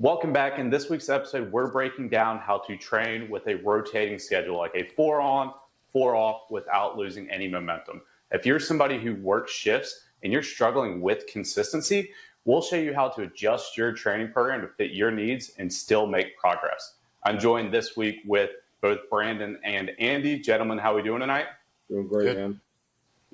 Welcome back. In this week's episode, we're breaking down how to train with a rotating schedule, like a 4 on, 4 off, without losing any momentum. If you're somebody who works shifts and you're struggling with consistency, we'll show you how to adjust your training program to fit your needs and still make progress. I'm joined this week with both Brandon and Andy. Gentlemen, how are we doing tonight? Doing great, Good. man.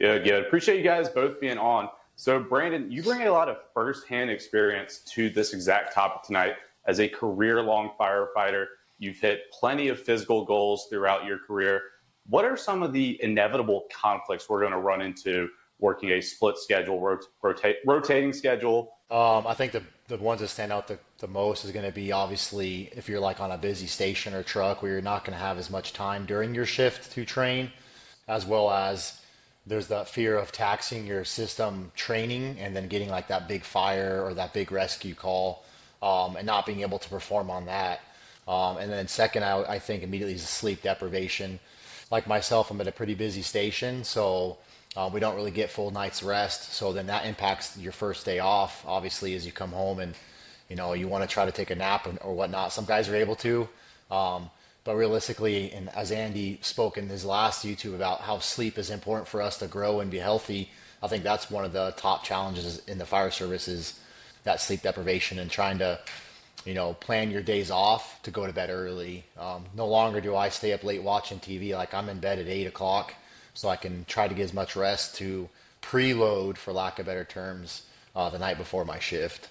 Good. Appreciate you guys both being on. So, Brandon, you bring a lot of firsthand experience to this exact topic tonight. As a career-long firefighter, you've hit plenty of physical goals throughout your career. What are some of the inevitable conflicts we're going to run into working a split schedule, rotating schedule? I think the ones that stand out the most is going to be obviously if you're like on a busy station or truck where you're not going to have as much time during your shift to train, as well as there's that fear of taxing your system training and then getting like that big fire or that big rescue call, and not being able to perform on that. And then second, I think immediately is sleep deprivation. Like myself, I'm at a pretty busy station, so we don't really get full night's rest. So then that impacts your first day off, obviously, as you come home and you want to try to take a nap or whatnot. Some guys are able to. But realistically, and as Andy spoke in his last YouTube about how sleep is important for us to grow and be healthy, I think that's one of the top challenges in the fire service is that sleep deprivation and trying to, plan your days off to go to bed early. No longer do I stay up late watching TV. Like I'm in bed at 8 o'clock so I can try to get as much rest to preload, for lack of better terms, the night before my shift.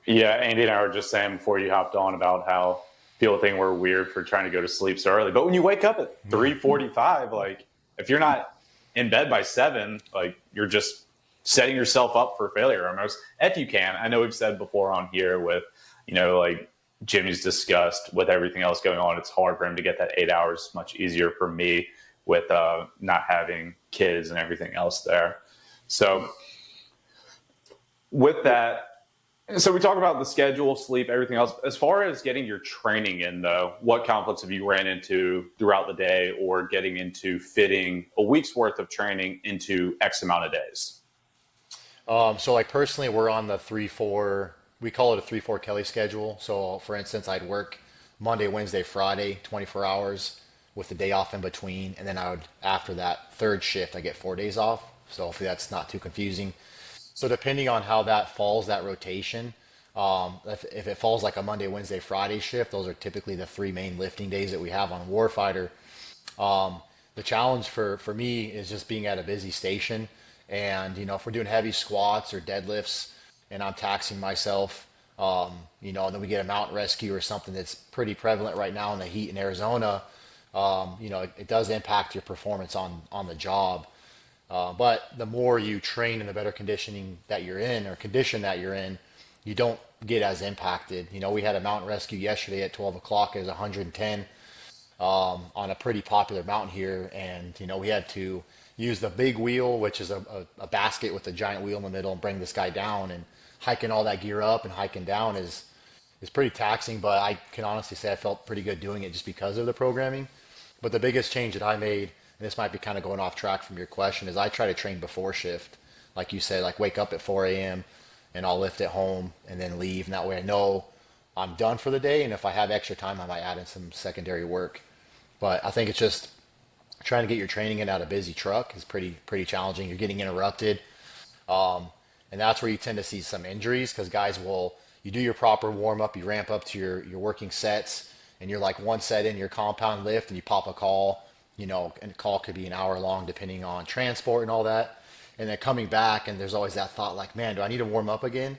Yeah, Andy and I were just saying before you hopped on about how people think we're weird for trying to go to sleep so early. But when you wake up at 3:45, like if you're not in bed by 7, like you're just setting yourself up for failure almost. If you can, I know we've said before on here with, like Jimmy's discussed with everything else going on, it's hard for him to get that 8 hours. Much easier for me with not having kids and everything else there. So with that, so we talk about the schedule, sleep, everything else. As far as getting your training in, though, what conflicts have you ran into throughout the day or getting into fitting a week's worth of training into X amount of days? So like personally, we're on the 3-4, we call it a 3-4 Kelly schedule. So for instance, I'd work Monday, Wednesday, Friday, 24 hours with the day off in between. And then after that third shift, I get 4 days off. So hopefully that's not too confusing. So depending on how that falls, that rotation, if it falls like a Monday, Wednesday, Friday shift, those are typically the 3 main lifting days that we have on Warfighter. The challenge for me is just being at a busy station. And, if we're doing heavy squats or deadlifts and I'm taxing myself, and then we get a mountain rescue or something that's pretty prevalent right now in the heat in Arizona, it does impact your performance on the job. But the more you train and the better condition that you're in, you don't get as impacted. We had a mountain rescue yesterday at 12 o'clock. It was 110 on a pretty popular mountain here. And, we had to use the big wheel, which is a basket with a giant wheel in the middle, and bring this guy down. And hiking all that gear up and hiking down is pretty taxing. But I can honestly say I felt pretty good doing it just because of the programming. But the biggest change that I made, and this might be kind of going off track from your question, is I try to train before shift. Like you said, like wake up at 4 a.m. and I'll lift at home and then leave. And that way I know I'm done for the day. And if I have extra time, I might add in some secondary work. But I think it's just trying to get your training in out of a busy truck is pretty challenging. You're getting interrupted. And that's where you tend to see some injuries because guys you do your proper warm up, you ramp up to your working sets, and you're like one set in your compound lift and you pop a call. And the call could be an hour long depending on transport and all that. And then coming back, and there's always that thought like, man, do I need to warm up again?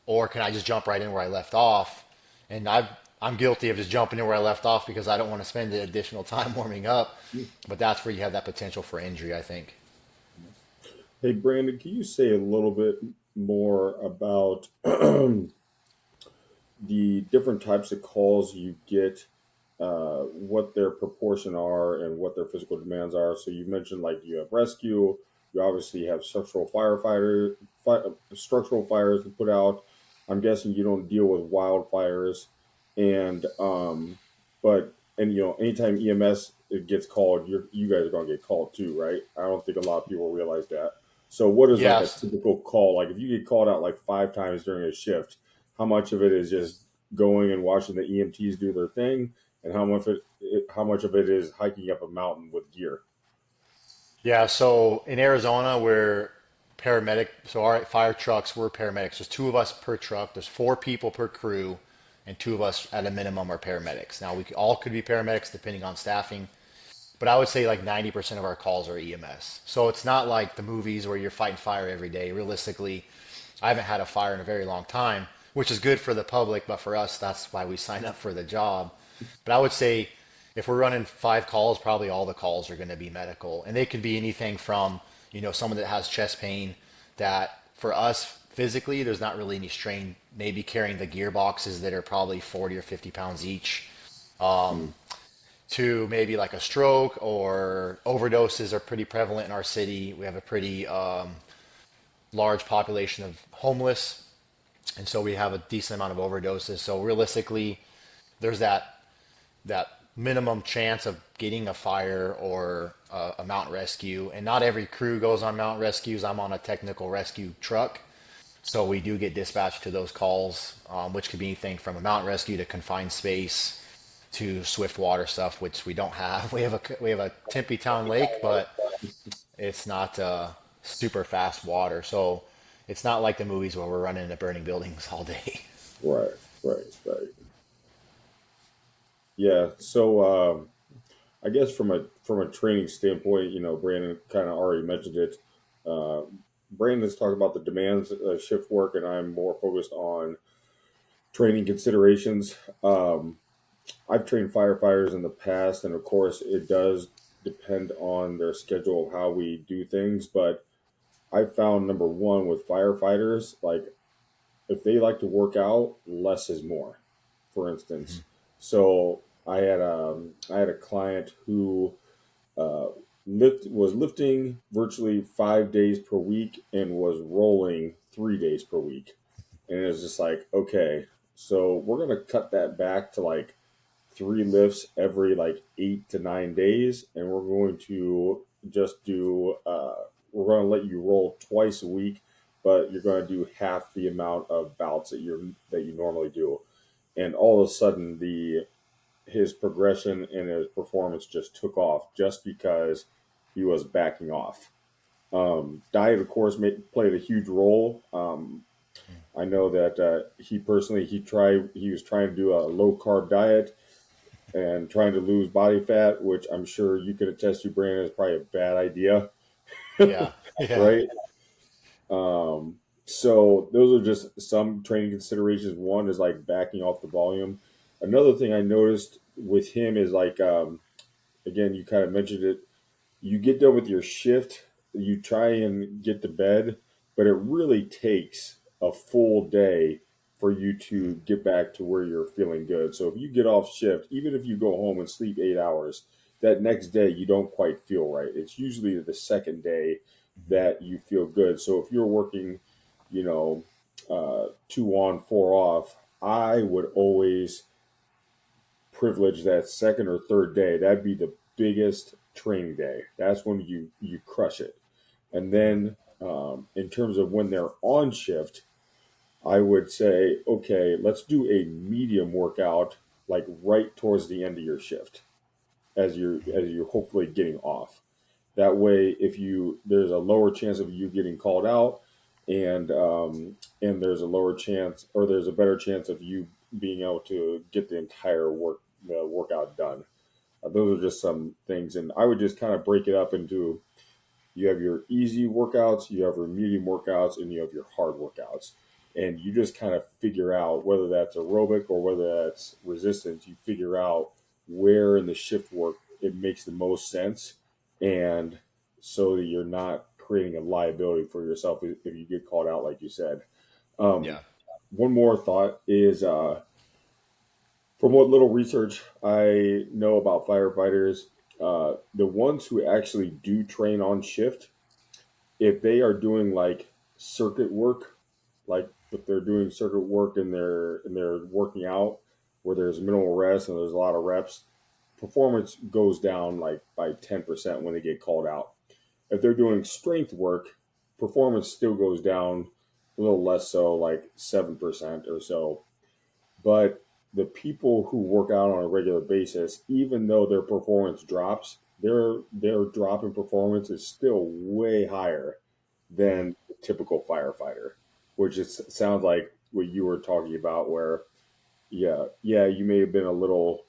Or can I just jump right in where I left off? And I'm guilty of just jumping in where I left off because I don't want to spend the additional time warming up. But that's where you have that potential for injury, I think. Hey, Brandon, can you say a little bit more about the different types of calls you get, what their proportion are and what their physical demands are? So you mentioned like you have rescue, you obviously have structural structural fires to put out. I'm guessing you don't deal with wildfires, and anytime EMS it gets called, you guys are gonna get called too, right? I don't think a lot of people realize that. So what is like a Yes. typical call? Like if you get called out like 5 times during a shift, how much of it is just going and watching the EMTs do their thing, and how much of it is hiking up a mountain with gear. Yeah, so in Arizona, we're paramedic. So our fire trucks, we're paramedics. There's two of us per truck. There's four people per crew, and two of us at a minimum are paramedics. Now we all could be paramedics depending on staffing, but I would say like 90% of our calls are EMS. So it's not like the movies where you're fighting fire every day. Realistically, I haven't had a fire in a very long time, which is good for the public, but for us, that's why we sign up for the job. But I would say if we're running five calls, probably all the calls are going to be medical. And they could be anything from, someone that has chest pain that for us physically, there's not really any strain, maybe carrying the gearboxes that are probably 40 or 50 pounds each, Mm. to maybe like a stroke or overdoses are pretty prevalent in our city. We have a pretty large population of homeless, and so we have a decent amount of overdoses. So realistically, there's that minimum chance of getting a fire or a mountain rescue. And not every crew goes on mountain rescues. I'm on a technical rescue truck, so we do get dispatched to those calls, which could be anything from a mountain rescue to confined space to swift water stuff, which we don't have. We have a Tempe Town Lake, but it's not super fast water. So it's not like the movies where we're running into burning buildings all day. Right, right. Yeah. So I guess from a training standpoint, Brandon kind of already mentioned it. Uh, Brandon's talked about the demands of shift work, and I'm more focused on training considerations. I've trained firefighters in the past, and of course, it does depend on their schedule of how we do things. But I found number one with firefighters, like if they like to work out, less is more. For instance, so I had a client who uh, was lifting virtually 5 days per week and was rolling 3 days per week, and it was just like, okay, so we're gonna cut that back to like three lifts every like 8 to 9 days, and we're going to just do we're going to let you roll twice a week, but you're going to do half the amount of bouts that you normally do. And all of a sudden, the his progression and his performance just took off just because he was backing off. Diet, of course, played a huge role. I know that he was trying to do a low carb diet and trying to lose body fat, which I'm sure you could attest to, Brandon, is probably a bad idea, Yeah, yeah, right? So those are just some training considerations. One is like backing off the volume. Another thing I noticed with him is like, again, you kind of mentioned it. You get done with your shift, you try and get to bed, but it really takes a full day for you to get back to where you're feeling good. So if you get off shift, even if you go home and sleep 8 hours, that next day you don't quite feel right. It's usually the second day that you feel good. So if you're working, you know, 2 on, 4 off, I would always privilege that second or third day. That'd be the biggest training day. That's when you crush it. And then in terms of when they're on shift, I would say, okay, let's do a medium workout, like right towards the end of your shift, as you're hopefully getting off. That way, if you there's a lower chance of you getting called out, and there's a lower chance, or there's a better chance of you being able to get the workout done. Those are just some things, and I would just kind of break it up into you have your easy workouts, you have your medium workouts, and you have your hard workouts. And you just kind of figure out whether that's aerobic or whether that's resistance. You figure out where in the shift work it makes the most sense, and so that you're not creating a liability for yourself if you get called out, like you said. Um, yeah. One more thought is from what little research I know about firefighters, the ones who actually do train on shift, if they are doing like circuit work, like if they're doing circuit work and they're working out where there's minimal rest and there's a lot of reps, performance goes down like by 10% when they get called out. If they're doing strength work, performance still goes down a little less so, like 7% or so. But the people who work out on a regular basis, even though their performance drops, their drop in performance is still way higher Mhm. than the typical firefighter, which is, sounds like what you were talking about, where yeah, you may have been a little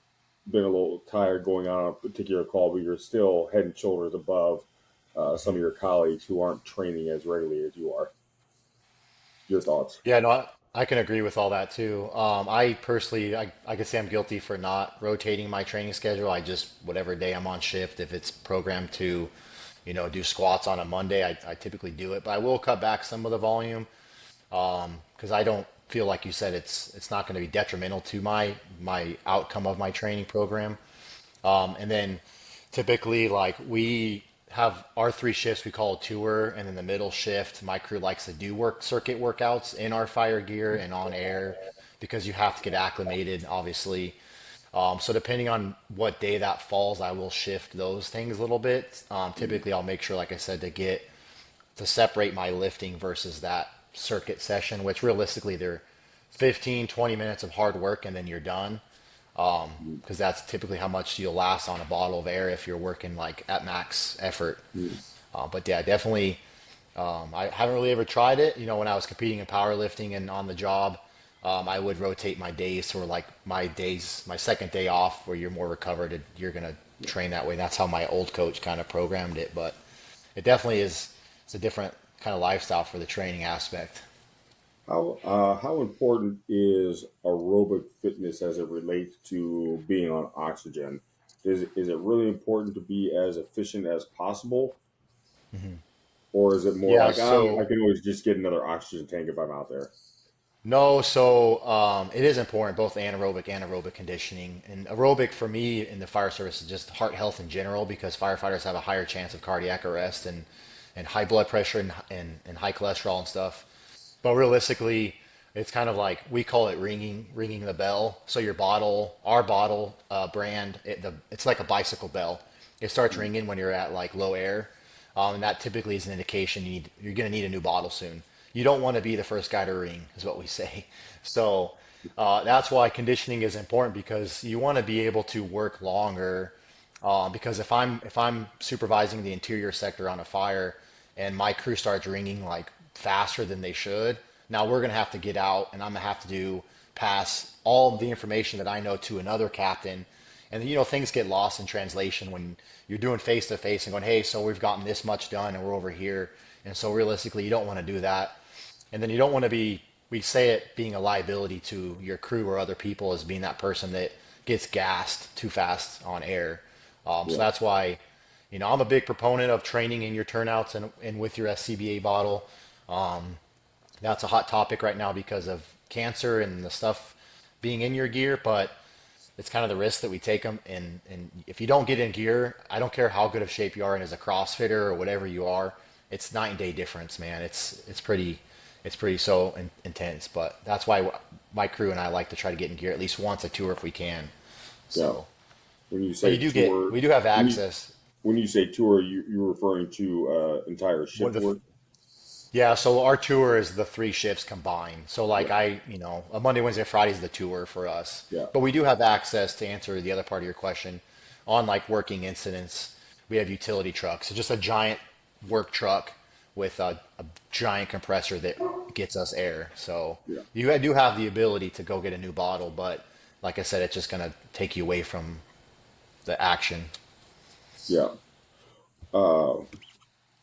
tired going on a particular call, but you're still head and shoulders above some of your colleagues who aren't training as regularly as you are. Your thoughts? Yeah, no, I can agree with all that too. I personally, I could say I'm guilty for not rotating my training schedule. I just, whatever day I'm on shift, if it's programmed to, do squats on a Monday, I typically do it. But I will cut back some of the volume because I don't feel like you said it's not going to be detrimental to my outcome of my training program. And then typically, like we have our three shifts we call a tour, and then the middle shift, my crew likes to do work circuit workouts in our fire gear and on air because you have to get acclimated, obviously. So depending on what day that falls, I will shift those things a little bit. Typically, I'll make sure, like I said, to separate my lifting versus that circuit session, which realistically they're 15, 20 minutes of hard work and then you're done because that's typically how much you'll last on a bottle of air if you're working like at max effort. But yeah, definitely, I haven't really ever tried it. When I was competing in powerlifting and on the job, I would rotate my days to where like my second day off where you're more recovered and you're going to train that way. That's how my old coach kind of programmed it. But it definitely is, it's a different kind of lifestyle for the training aspect. How important is aerobic fitness as it relates to being on oxygen? Is it really important to be as efficient as possible, Mhm. or is it more Yeah, like I so can always just get another oxygen tank if I'm out there? no, so it is important, both anaerobic and aerobic conditioning. And aerobic for me in the fire service is just heart health in general because firefighters have a higher chance of cardiac arrest and high blood pressure and high cholesterol and stuff. But realistically, it's kind of like we call it ringing the bell. So your bottle, our bottle brand, it's like a bicycle bell. It starts ringing when you're at like low air, and that typically is an indication you're going to need a new bottle soon. You don't want to be the first guy to ring, is what we say. So that's why conditioning is important because you want to be able to work longer. Because if I'm supervising the interior sector on a fire, and my crew starts ringing like faster than they should, now we're gonna have to get out, and I'm gonna have to pass all of the information that I know to another captain, and things get lost in translation when you're doing face to face and going, hey, so we've gotten this much done and we're over here, and so realistically, you don't want to do that, and then you don't want to be. We say it being a liability to your crew or other people as being that person that gets gassed too fast on air. So Yeah, that's why, I'm a big proponent of training in your turnouts and with your SCBA bottle. That's a hot topic right now because of cancer and the stuff being in your gear, but it's kind of the risk that we take them. And if you don't get in gear, I don't care how good of shape you are and as a CrossFitter or whatever you are, it's night and day difference, man. It's pretty so intense, but that's why my crew and I like to try to get in gear at least once a tour if we can. yeah. So, When you but say tour, we do have when you access. when you say tour, you're referring to entire One shift of the work. Yeah, so our tour is the three shifts combined. So like Yeah, a Monday, Wednesday, Friday is the tour for us. yeah, But we do have access to answer the other part of your question on like working incidents. We have utility trucks. So just a giant work truck with a giant compressor that gets us air. So yeah, you do have the ability to go get a new bottle, but like I said, it's just gonna take you away from the action. yeah. Uh,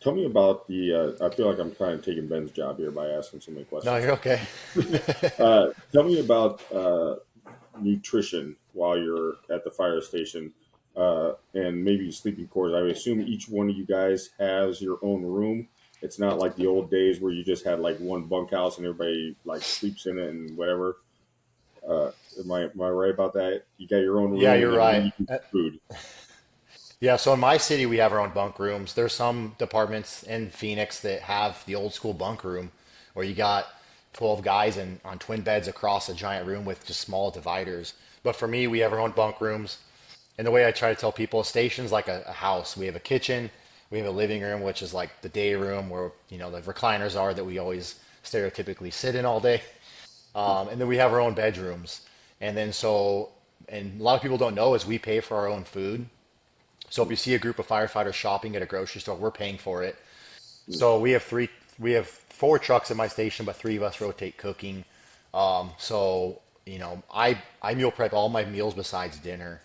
Tell me about the. I feel like I'm kind of taking Ben's job here by asking so many No, questions. you're okay. Tell me about nutrition while you're at the fire station, and maybe sleeping quarters. I would assume each one of you guys has your own room. It's not like the old days where you just had like one bunkhouse and everybody like sleeps in it and whatever. Uh, am I right about that? You got your own Yeah, room, and you're then when right. you do food, Yeah, so in my city, we have our own bunk rooms. There's some departments in Phoenix that have the old school bunk room where you got 12 guys on twin beds across a giant room with just small dividers. But for me, we have our own bunk rooms. And the way I try to tell people, a station's like a house. We have a kitchen, we have a living room, which is like the day room where, the recliners are that we always stereotypically sit in all day. And then we have our own bedrooms. And then so, and a lot of people don't know is we pay for our own food. So if you see a group of firefighters shopping at a grocery store, we're paying for it. So we have four trucks at my station, but three of us rotate cooking. So I meal prep all my meals besides dinner,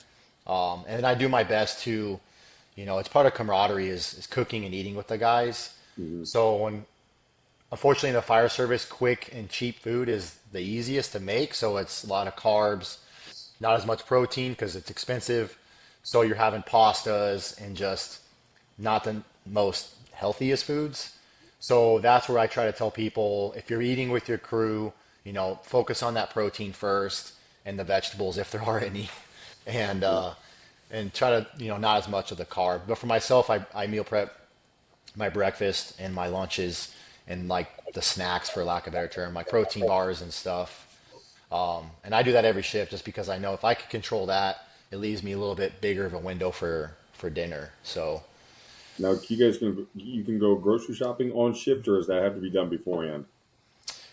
and then I do my best to, it's part of camaraderie is cooking and eating with the guys. Mhm. So when unfortunately in the fire service, quick and cheap food is the easiest to make. So it's a lot of carbs, not as much protein because it's expensive. So you're having pastas and just not the most healthiest foods. So that's where I try to tell people if you're eating with your crew, focus on that protein first and the vegetables if there are any, and try to not as much of the carb. But for myself, I meal prep my breakfast and my lunches and like the snacks, for lack of a better term, my protein bars and stuff. And I do that every shift just because I know if I can control that, it leaves me a little bit bigger of a window for dinner. So. Now, you can go grocery shopping on shift, or does that have to be done beforehand?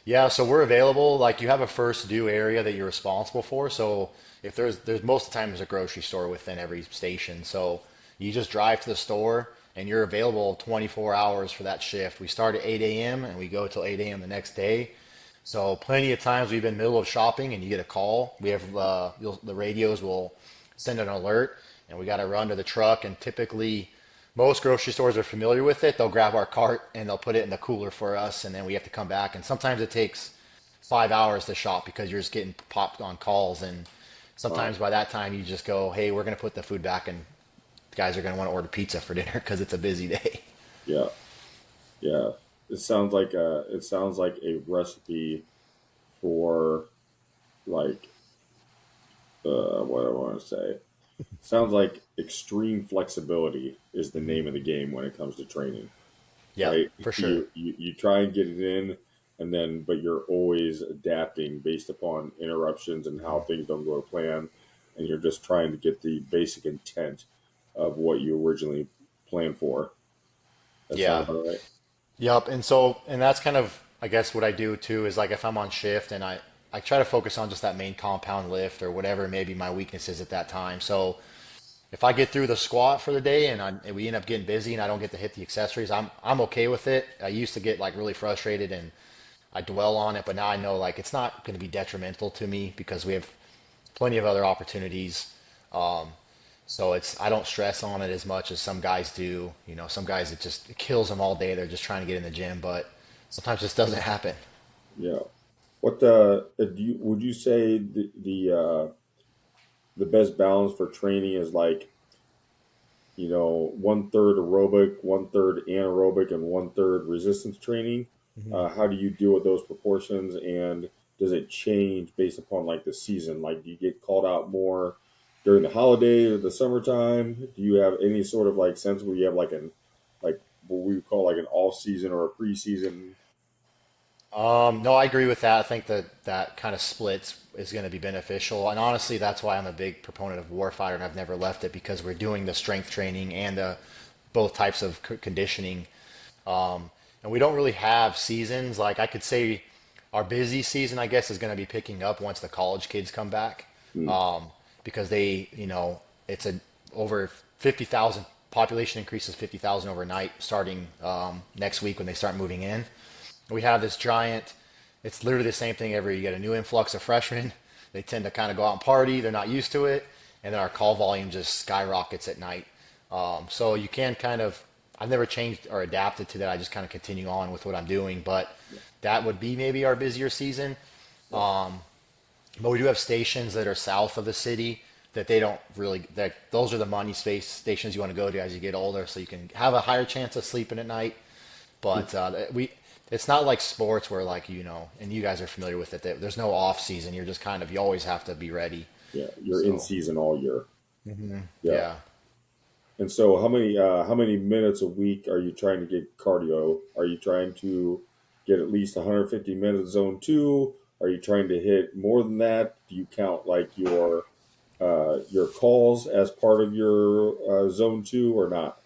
Yeah, so we're available. Like you have a first due area that you're responsible for. So if there's most of the time there's a grocery store within every station. So you just drive to the store and you're available 24 hours for that shift. We start at 8 a.m. and we go till 8 a.m. the next day. So plenty of times we've been in the middle of shopping and you get a call. We have the radios will send an alert and we got to run to the truck, and typically most grocery stores are familiar with it. They'll grab our cart and they'll put it in the cooler for us, and then we have to come back. And sometimes it takes 5 hours to shop because you're just getting popped on calls. And Wow. sometimes by that time, you just go, "Hey, we're going to put the food back," and the guys are going to want to order pizza for dinner because it's a busy day. Yeah. Yeah. It sounds like a recipe for like what I want to say. Sounds like extreme flexibility is the name of the game when it comes to training, Yep, right? for sure. You try and get it in, and then but you're always adapting based upon interruptions and how things don't go to plan, and you're just trying to get the basic intent of what you originally planned for. That sounds Yeah. about right. Yep. And that's kind of, I guess, what I do too is like if I'm on shift and I try to focus on just that main compound lift or whatever maybe my weakness is at that time. So if I get through the squat for the day and we end up getting busy and I don't get to hit the accessories, I'm okay with it. I used to get like really frustrated and I dwell on it, but now I know like it's not going to be detrimental to me because we have plenty of other opportunities. So I don't stress on it as much as some guys do. Some guys it kills them all day. They're just trying to get in the gym, but sometimes this doesn't happen. Yeah. What would you say the best balance for training is like, one third aerobic, one third anaerobic, and one third resistance training? Mhm. How do you deal with those proportions, and does it change based upon like the season? Like, do you get called out more during the holiday or the summertime? Do you have any sort of like sense where you have like what we would call like an off season or a preseason? No, I agree with that. I think that that kind of splits is going to be beneficial. And honestly, that's why I'm a big proponent of Warfighter, and I've never left it because we're doing the strength training and both types of conditioning. And we don't really have seasons. Like I could say our busy season, I guess, is going to be picking up once the college kids come back, Hmm. because it's a over 50,000 population increases 50,000 overnight starting next week when they start moving in. We have this giant, it's literally the same thing every, you get a new influx of freshmen. They tend to kind of go out and party. They're not used to it. And then our call volume just skyrockets at night. So you can kind of, I've never changed or adapted to that. I just kind of continue on with what I'm doing. But that would be maybe our busier season. Yeah. But we do have stations that are south of the city that they don't really, that those are the money space stations you want to go to as you get older. So you can have a higher chance of sleeping at night. But it's not like sports where like and you guys are familiar with it. That there's no off season. You're just kind of you always have to be ready. Yeah, you're in So season all year. Yeah. yeah. And so, how many minutes a week are you trying to get cardio? Are you trying to get at least 150 minutes zone two? Are you trying to hit more than that? Do you count like your calls as part of your zone two or not?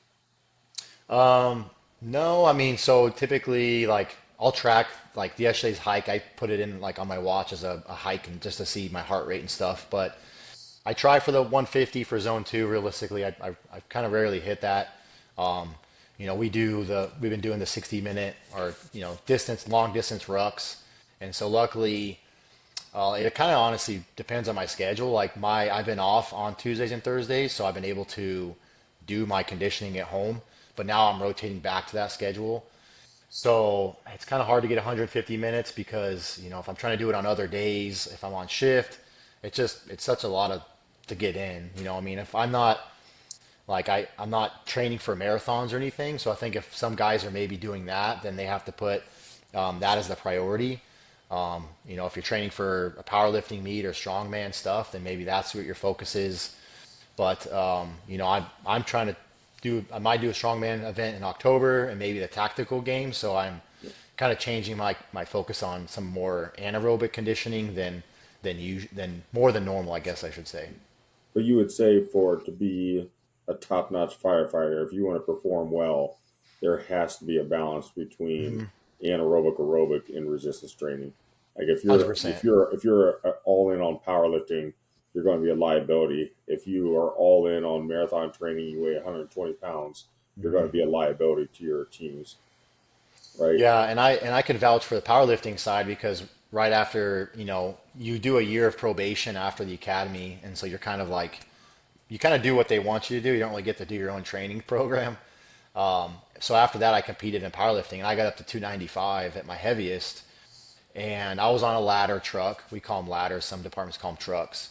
No, I mean so typically like I'll track like yesterday's hike. I put it in like on my watch as a hike and just to see my heart rate and stuff. But I try for the 150 for zone two. Realistically, I kind of rarely hit that. Um, we've been doing the 60-minute or long distance rucks, and so luckily it kind of honestly depends on my schedule. Like I've been off on Tuesdays and Thursdays, so I've been able to do my conditioning at home. But now I'm rotating back to that schedule. So it's kind of hard to get 150 minutes because, if I'm trying to do it on other days, if I'm on shift, it's such a lot to get in. I mean, if I'm not like I'm not training for marathons or anything. So I think if some guys are maybe doing that, then they have to put that as the priority. If you're training for a powerlifting meet or strongman stuff, then maybe that's what your focus is. But I'm trying to I might do a strongman event in October and maybe the tactical game. So I'm kind of changing my focus on some more anaerobic conditioning than more than normal, I guess I should say. But you would say for it to be a top-notch firefighter, if you want to perform well, there has to be a balance between anaerobic, aerobic, and resistance training. Like if you're 100%. if you're all in on powerlifting, you're going to be a liability. If you are all in on marathon training, you weigh 120 pounds, you're going to be a liability to your teams, right? Yeah, and I could vouch for the powerlifting side because right after, you do a year of probation after the academy, and so you're kind of like you kind of do what they want you to do. You don't really get to do your own training program. So after that, I competed in powerlifting, and I got up to 295 at my heaviest, and I was on a ladder truck. We call them ladders. Some departments call them trucks.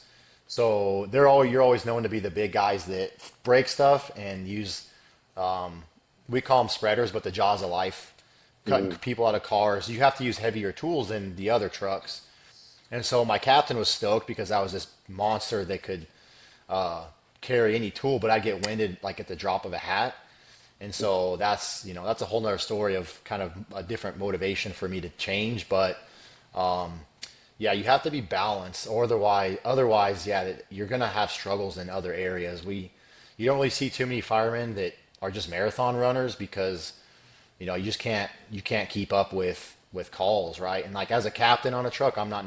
So you're always known to be the big guys that break stuff and use we call them spreaders, but the jaws of life, cutting people out of cars. You have to use heavier tools than the other trucks. And so my captain was stoked because I was this monster that could carry any tool, but I get winded like at the drop of a hat. And so that's a whole nother story of kind of a different motivation for me to change. But yeah, you have to be balanced, or otherwise, yeah, you're gonna have struggles in other areas. You don't really see too many firemen that are just marathon runners because you can't keep up with calls, right? And like as a captain on a truck, I'm not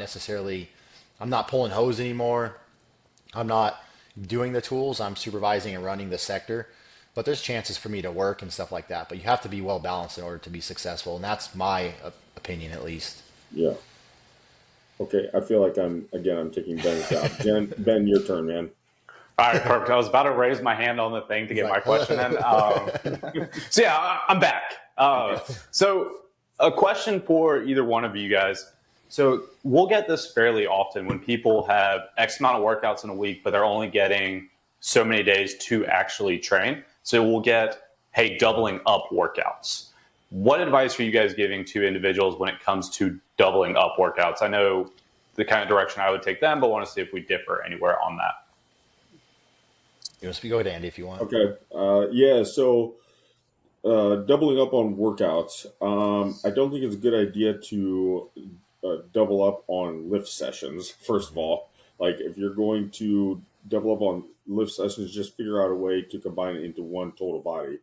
pulling hose anymore. I'm not doing the tools. I'm supervising and running the sector. But there's chances for me to work and stuff like that. But you have to be well balanced in order to be successful, and that's my opinion at least. Yeah. Okay. I feel like I'm taking Ben's job. Ben, your turn, man. All right, perfect. I was about to raise my hand on the thing to get my question in. So yeah, I'm back. So a question for either one of you guys. So we'll get this fairly often when people have X amount of workouts in a week, but they're only getting so many days to actually train. So we'll get, hey, doubling up workouts. What advice are you guys giving to individuals when it comes to doubling up workouts? I know the kind of direction I would take them, but want to see if we differ anywhere on that. You want to go ahead, Andy, if you want. Okay. Yeah. So doubling up on workouts. I don't think it's a good idea to double up on lift sessions. First of all, like if you're going to double up on lift sessions, just figure out a way to combine it into one total body.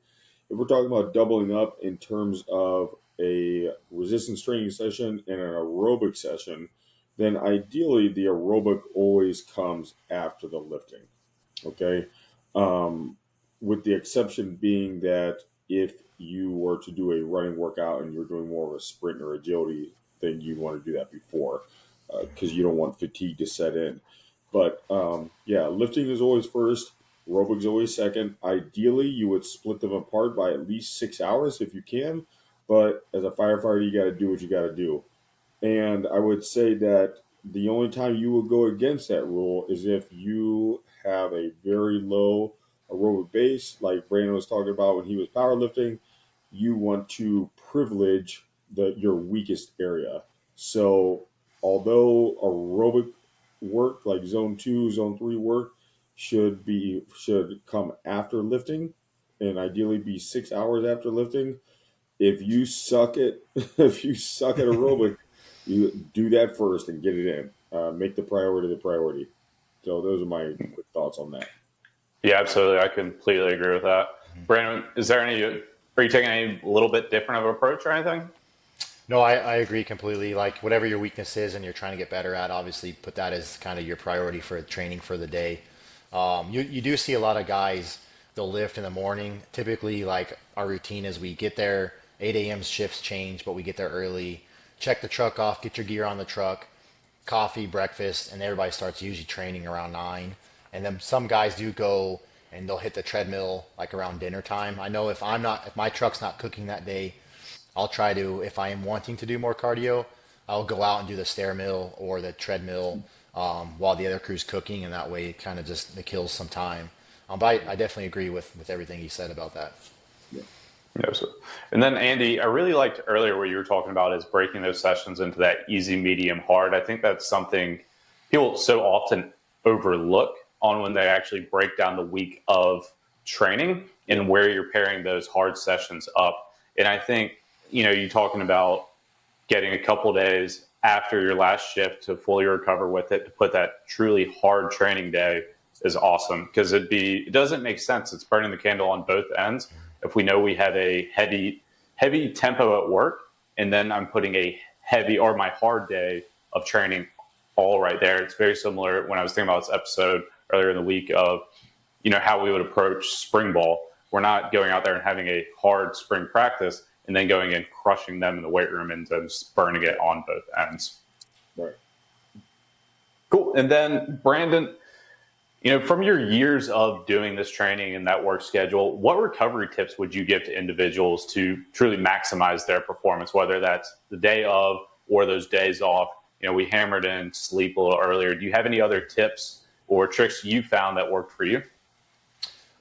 If we're talking about doubling up in terms of a resistance training session and an aerobic session, then ideally the aerobic always comes after the lifting. Okay. With the exception being that if you were to do a running workout and you're doing more of a sprint or agility, then you want to do that before because you don't want fatigue to set in. But yeah, lifting is always first, aerobic is always second. Ideally, you would split them apart by at least 6 hours if you can. But as a firefighter, you got to do what you got to do. And I would say that the only time you will go against that rule is if you have a very low aerobic base, like Brandon was talking about when he was powerlifting. You want to privilege your weakest area. So although aerobic work like zone 2, zone 3 work should come after lifting and ideally be 6 hours after lifting, if you suck at aerobic, you do that first and get it in. Make the priority the priority. So those are my quick thoughts on that. Yeah, absolutely. I completely agree with that. Brandon, are you taking any little bit different of an approach or anything? No, I agree completely. Like whatever your weakness is and you're trying to get better at, obviously put that as kind of your priority for training for the day. You do see a lot of guys, they'll lift in the morning. Typically, like our routine is we get there, 8 a.m. shifts change, but we get there early, check the truck off, get your gear on the truck, coffee, breakfast, and everybody starts usually training around 9. And then some guys do go and they'll hit the treadmill like around dinner time. I know if my truck's not cooking that day, I'll try to, if I am wanting to do more cardio, I'll go out and do the stair mill or the treadmill while the other crew's cooking, and that way it kind of just it kills some time. But I definitely agree with everything you said about that. Yeah. No, so, and then Andy, I really liked earlier what you were talking about is breaking those sessions into that easy, medium, hard. I think that's something people so often overlook on when they actually break down the week of training and where you're pairing those hard sessions up. And I think, you talking about getting a couple days after your last shift to fully recover with it to put that truly hard training day is awesome because it doesn't make sense. It's burning the candle on both ends. If we know we have a heavy tempo at work, and then I'm putting a heavy or my hard day of training all right there. It's very similar when I was thinking about this episode earlier in the week of, how we would approach spring ball. We're not going out there and having a hard spring practice and then going and crushing them in the weight room and then just burning it on both ends. Right. Cool. And then Brandon, from your years of doing this training and that work schedule, what recovery tips would you give to individuals to truly maximize their performance, whether that's the day of or those days off? We hammered in sleep a little earlier. Do you have any other tips or tricks you found that worked for you?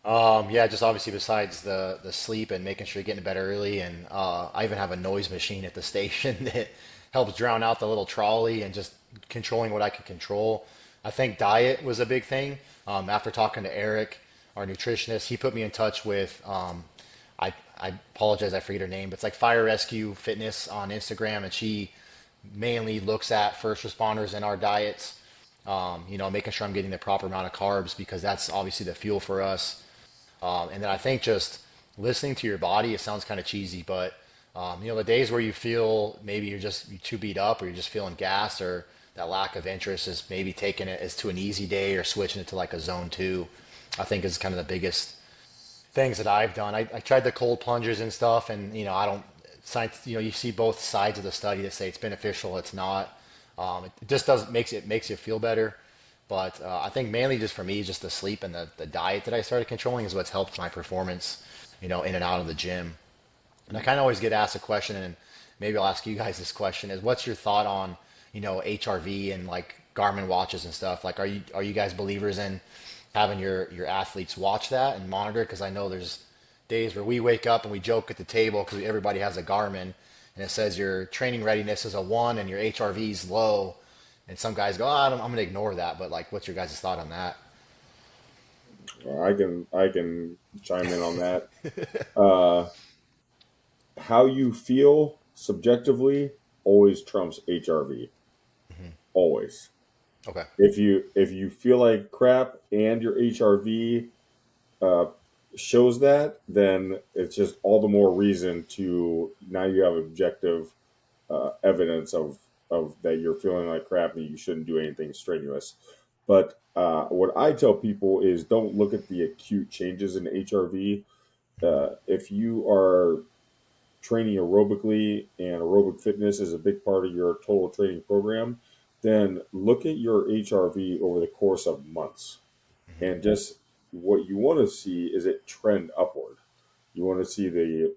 Yeah, just obviously besides the sleep and making sure you're getting to bed early, and I even have a noise machine at the station that helps drown out the little trolley and just controlling what I can control. I think diet was a big thing. After talking to Eric, our nutritionist, he put me in touch with I apologize, I forget her name, but it's like Fire Rescue Fitness on Instagram, and she mainly looks at first responders in our diets. Making sure I'm getting the proper amount of carbs because that's obviously the fuel for us. And then I think just listening to your body, it sounds kind of cheesy, but the days where you feel maybe you're too beat up or you're just feeling gas or that lack of interest is maybe taking it as to an easy day or switching it to like a zone two, I think is kind of the biggest things that I've done. I tried the cold plungers and stuff, and I don't science. You see both sides of the study that say it's beneficial, it's not. It just does makes you feel better. But I think mainly just for me, just the sleep and the diet that I started controlling is what's helped my performance, in and out of the gym. And I kind of always get asked a question, and maybe I'll ask you guys this question: is what's your thought on, HRV and like Garmin watches and stuff? Like, are you guys believers in having your athletes watch that and monitor? Because I know there's days where we wake up and we joke at the table because everybody has a Garmin, and it says your training readiness is a 1 and your HRV is low. And some guys go, I'm going to ignore that. But like, what's your guys' thought on that? I can chime in on that. Uh, how you feel subjectively always trumps HRV. Hmm. Always. Okay. If you feel like crap and your HRV uh, shows that, then it's just all the more reason to now you have objective evidence of that you're feeling like crap and you shouldn't do anything strenuous. But what I tell people is don't look at the acute changes in HRV. If you are training aerobically and aerobic fitness is a big part of your total training program, then look at your HRV over the course of months. Hmm. And just what you want to see is it trend upward. You want to see the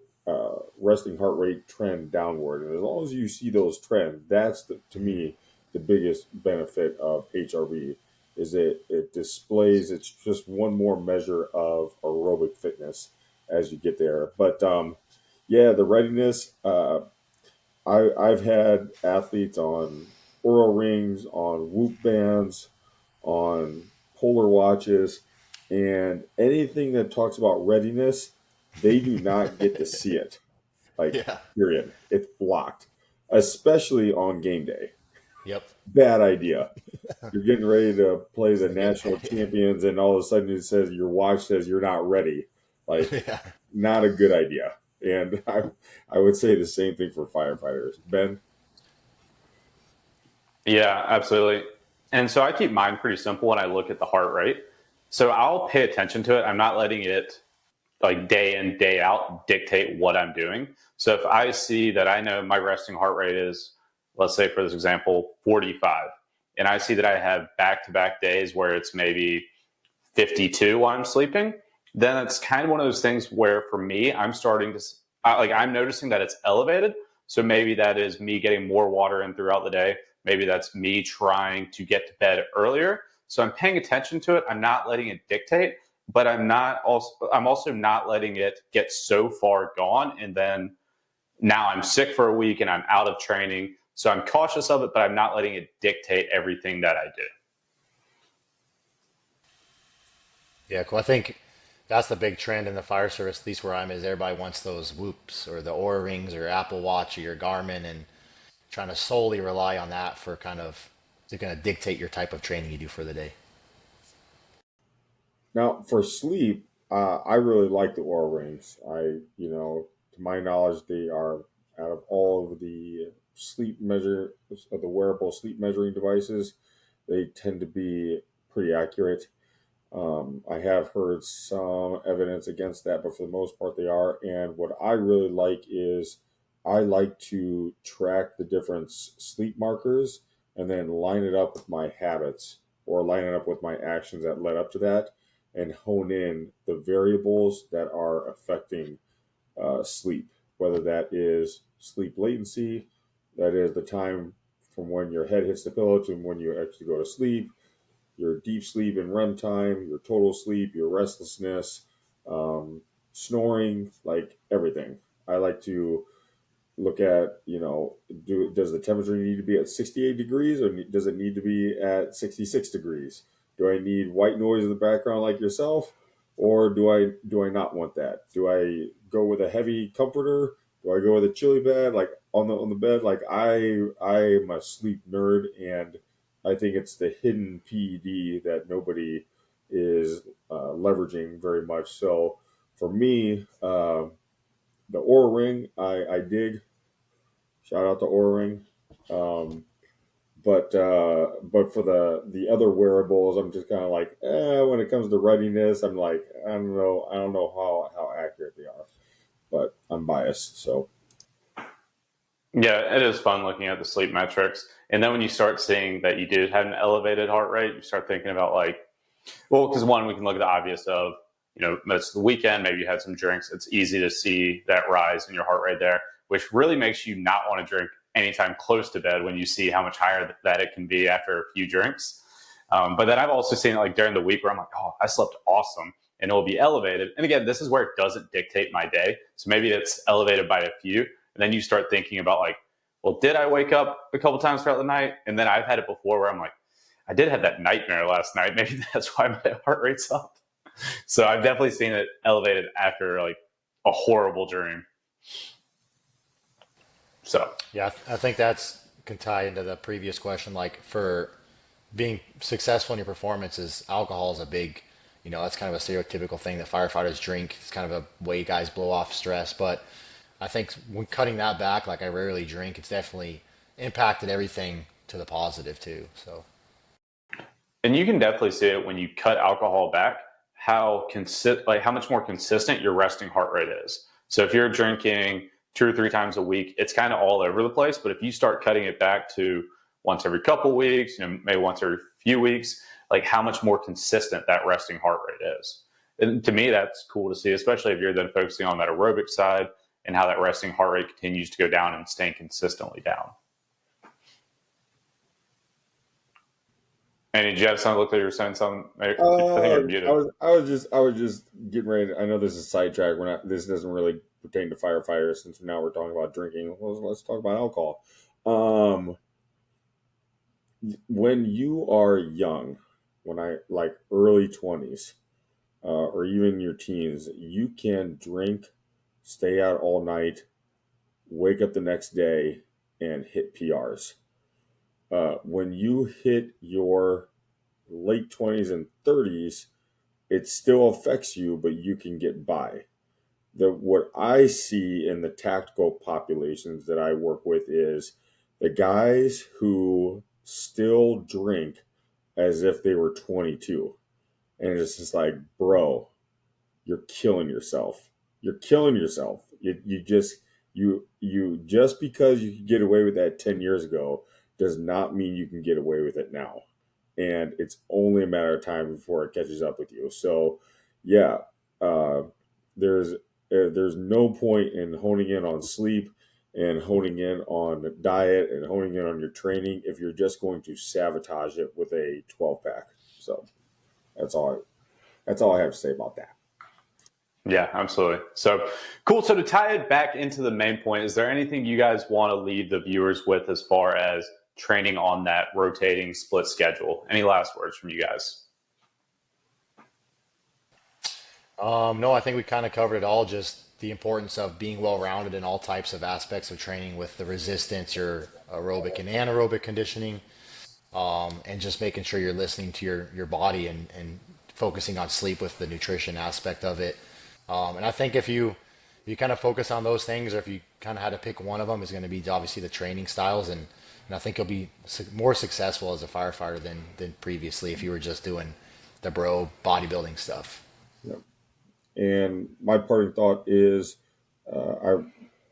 resting heart rate trend downward. And as long as you see those trends, that's to me the biggest benefit of HRV is it displays. It's just one more measure of aerobic fitness as you get there. But yeah, the readiness. I've had athletes on Oura rings, on Whoop bands, on Polar watches, and anything that talks about readiness, they do not get to see it. Like, Yeah. period. It's blocked, especially on game day. Yep. Bad idea. You're getting ready to play the Start getting national champions, and all of a sudden it says your watch says you're not ready. Like, yeah. not a good idea. And I would say the same thing for firefighters. Ben? Yeah, absolutely. And so I keep mine pretty simple when I look at the heart rate. So I'll pay attention to it. I'm not letting it like day in, day out dictate what I'm doing. So if I see that I know my resting heart rate is, let's say for this example, 45, and I see that I have back to back days where it's maybe 52 while I'm sleeping, then it's kind of one of those things where for me, I'm starting to, like, I'm noticing that it's elevated. So maybe that is me getting more water in throughout the day. Maybe that's me trying to get to bed earlier. So I'm paying attention to it. I'm not letting it dictate, but I'm also not letting it get so far gone. And then now I'm sick for a week and I'm out of training. So I'm cautious of it, but I'm not letting it dictate everything that I do. Yeah, cool. I think that's the big trend in the fire service, at least where I'm, is everybody wants those whoops or the Oura rings or Apple Watch or your Garmin, and trying to solely rely on that for kind of to kind of dictate your type of training you do for the day. Now, for sleep, I really like the Oura rings. To my knowledge, they are out of all of the sleep measure of the wearable sleep measuring devices, they tend to be pretty accurate. I have heard some evidence against that, but for the most part, they are. And what I really like is I like to track the different sleep markers and then line it up with my habits or line it up with my actions that led up to that and hone in the variables that are affecting sleep, whether that is sleep latency, that is the time from when your head hits the pillow to when you actually go to sleep, your deep sleep and REM time, your total sleep, your restlessness, snoring, like everything. I like to look at, does the temperature need to be at 68 degrees or does it need to be at 66 degrees? Do I need white noise in the background like yourself, or do I not want that? Do I go with a heavy comforter? Do I go with a chilly bed like on the bed? Like I'm a sleep nerd, and I think it's the hidden PED that nobody is leveraging very much. So for me, the Oura Ring, I dig. Shout out to Oura Ring. Um, but for the other wearables, I'm just kind of like, when it comes to readiness, I'm like, I don't know how accurate they are, but I'm biased. So Yeah, it is fun looking at the sleep metrics. And then when you start seeing that you did have an elevated heart rate, you start thinking about like, well, because one, we can look at the obvious of, it's the weekend, maybe you had some drinks. It's easy to see that rise in your heart rate there, which really makes you not want to drink anytime close to bed when you see how much higher that it can be after a few drinks. But then I've also seen it like during the week where I'm like, oh, I slept awesome. And it will be elevated. And again, this is where it doesn't dictate my day. So maybe it's elevated by a few. And then you start thinking about like, well, did I wake up a couple times throughout the night? And then I've had it before where I'm like, I did have that nightmare last night. Maybe that's why my heart rate's up. So I've definitely seen it elevated after like a horrible dream. So Yeah, I think that's can tie into the previous question. Like for being successful in your performance, is alcohol is a big, that's kind of a stereotypical thing that firefighters drink. It's kind of a way guys blow off stress. But I think when cutting that back, like I rarely drink, it's definitely impacted everything to the positive too. So and you can definitely see it when you cut alcohol back, how much more consistent your resting heart rate is. So if you're drinking 2 or 3 times a week, it's kind of all over the place. But if you start cutting it back to once every couple weeks, maybe once every few weeks, like how much more consistent that resting heart rate is. And to me, that's cool to see, especially if you're then focusing on that aerobic side and how that resting heart rate continues to go down and staying consistently down. And did you have something? Look like you were saying something. I think you're I muted. was just getting ready. I know this is sidetrack. We're not. This doesn't really pertain to firefighters since now we're talking about drinking. Well, let's talk about alcohol. Um, when you are young, when I like early 20s, or even your teens, you can drink, stay out all night, wake up the next day, and hit PRs. When you hit your late 20s and 30s, it still affects you, but you can get by. what I see in the tactical populations that I work with is the guys who still drink as if they were 22. And it's just like, bro, you're killing yourself. You're killing yourself. You just because you could get away with that 10 years ago does not mean you can get away with it now. And it's only a matter of time before it catches up with you. So, yeah, uh, there's there's no point in honing in on sleep and honing in on diet and honing in on your training if you're just going to sabotage it with a 12 pack. So that's all. That's all I have to say about that. Yeah, absolutely. So cool. So to tie it back into the main point, is there anything you guys want to leave the viewers with as far as training on that rotating split schedule? Any last words from you guys? No, I think we kind of covered it all. Just the importance of being well-rounded in all types of aspects of training with the resistance, your aerobic and anaerobic conditioning, and just making sure you're listening to your body and focusing on sleep with the nutrition aspect of it. And I think if you kind of focus on those things, or if you kind of had to pick one of them, is going to be obviously the training styles, and I think you'll be more successful as a firefighter than previously if you were just doing the bro bodybuilding stuff. Yep. And my parting thought is, I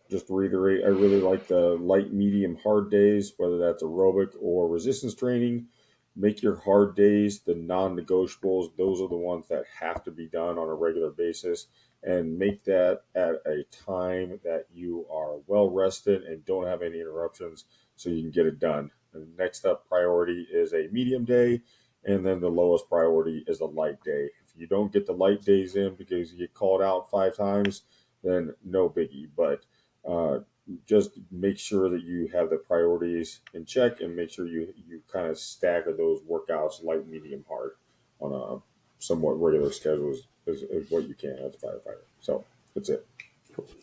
just to reiterate, I really like the light, medium, hard days, whether that's aerobic or resistance training. Make your hard days the non-negotiables. Those are the ones that have to be done on a regular basis, and make that at a time that you are well rested and don't have any interruptions so you can get it done. The next up priority is a medium day, and then the lowest priority is a light day. If you don't get the light days in because you get called out 5 times, then no biggie. But uh, just make sure that you have the priorities in check, and make sure you kind of stagger those workouts, light, medium, hard, on a somewhat regular schedule as what you can as a firefighter. So that's it.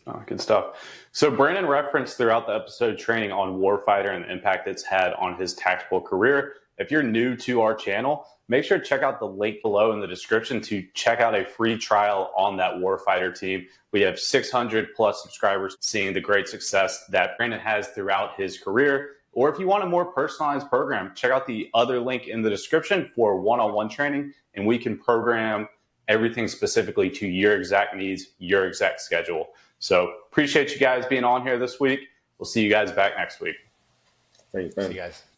Oh, good stuff. So Brandon referenced throughout the episode training on Warfighter and the impact it's had on his tactical career. If you're new to our channel, make sure to check out the link below in the description to check out a free trial on that Warfighter team. We have 600 plus subscribers seeing the great success that Brandon has throughout his career. Or if you want a more personalized program, check out the other link in the description for one-on-one training, and we can program everything specifically to your exact needs, your exact schedule. So appreciate you guys being on here this week. We'll see you guys back next week. Thanks, man. See you guys.